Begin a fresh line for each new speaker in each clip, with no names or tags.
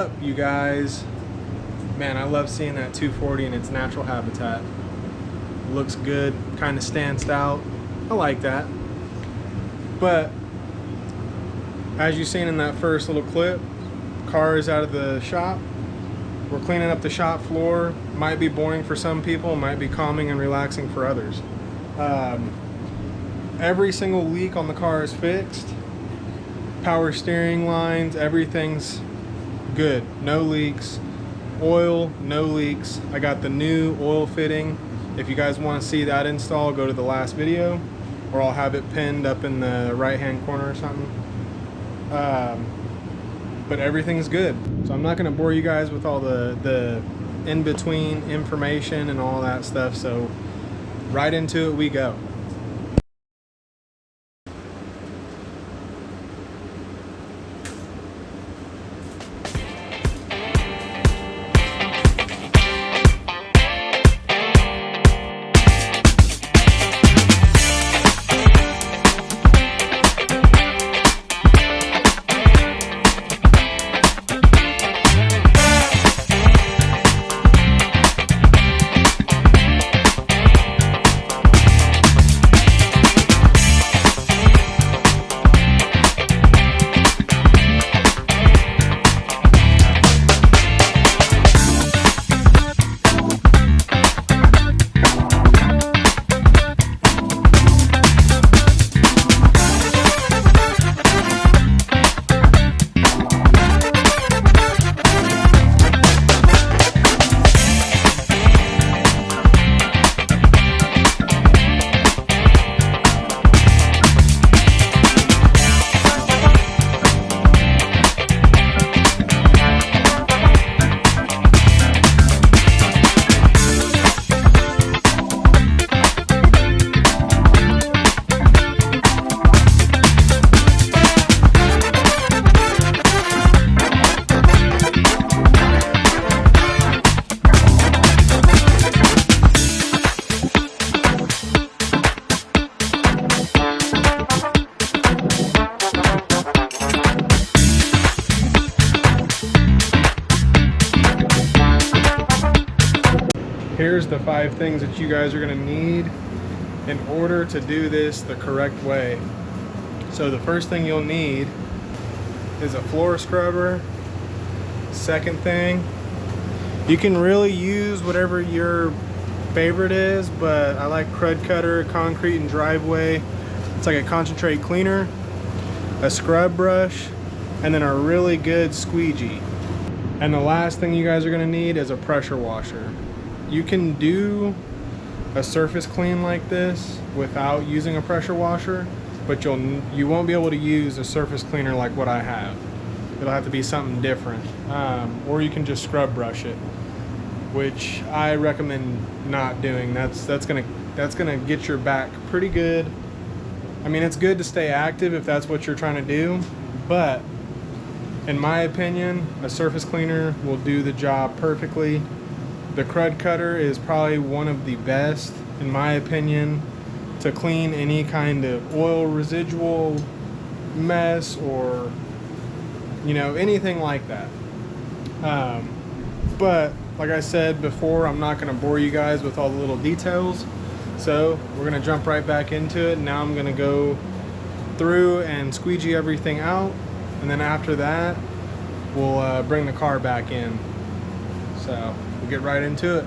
up, you guys? Man, I love seeing that 240 in its natural habitat. Looks good, kind of stands out. I like that. But as you've seen in that first little clip, car is out of the shop. We're cleaning up the shop floor. Might be boring for some people, might be calming and relaxing for others. Every single leak on the car is fixed. Power steering lines, everything's good. No leaks. Oil, no leaks. I got the new oil fitting. If you guys want to see that install, go to the last video, or I'll have it pinned up in the right hand corner or something. But everything's good. So I'm not going to bore you guys with all the in-between information and all that stuff. So right into it we go. Here's the 5 things that you guys are going to need in order to do this the correct way. So the first thing you'll need is a floor scrubber. Second thing, you can really use whatever your favorite is, but I like Crud Cutter, Concrete and Driveway. It's like a concentrate cleaner, a scrub brush, and then a really good squeegee. And the last thing you guys are going to need is a pressure washer. You can do a surface clean like this without using a pressure washer, but you won't be able to use a surface cleaner like what I have. It'll have to be something different, or you can just scrub brush it, which I recommend not doing. That's gonna get your back pretty good. I mean, it's good to stay active if that's what you're trying to do, but in my opinion, a surface cleaner will do the job perfectly. The Crud Cutter is probably one of the best, in my opinion, to clean any kind of oil residual mess or, you know, anything like that. But like I said before, I'm not going to bore you guys with all the little details. So we're going to jump right back into it. Now I'm going to go through and squeegee everything out. And then after that, we'll bring the car back in. So we'll get right into it.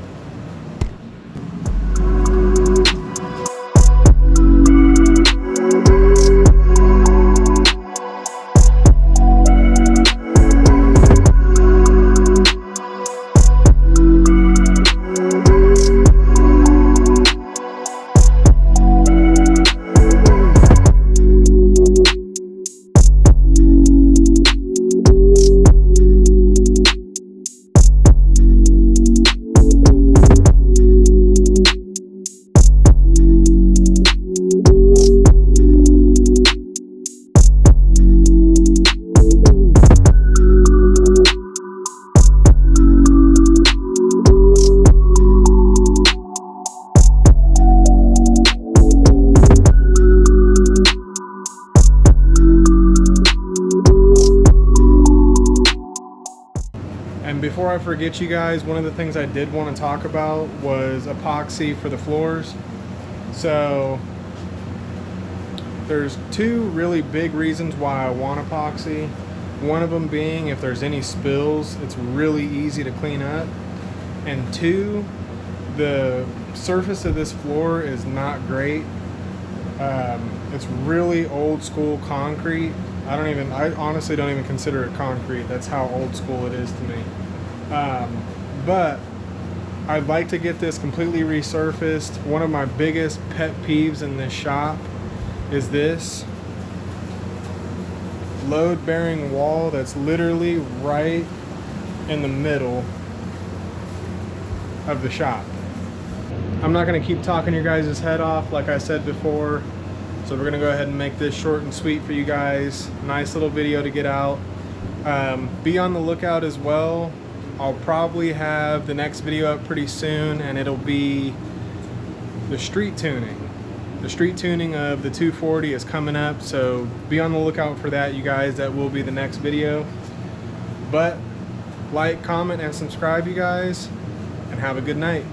before I forget you guys, one of the things I did want to talk about was epoxy for the floors. So there's two really big reasons why I want epoxy. One of them being if there's any spills, it's really easy to clean up. And two, the surface of this floor is not great. It's really old school concrete. I honestly don't even consider it concrete. That's how old school it is to me. But I'd like to get this completely resurfaced. One of my biggest pet peeves in this shop is this load-bearing wall that's literally right in the middle of the shop. I'm not going to keep talking your guys' head off like I said before, so we're going to go ahead and make this short and sweet for you guys. Nice little video to get out. Be on the lookout as well. I'll probably have the next video up pretty soon, and it'll be the street tuning. The street tuning of the 240 is coming up, so be on the lookout for that, you guys. That will be the next video. But like, comment, and subscribe, you guys, and have a good night.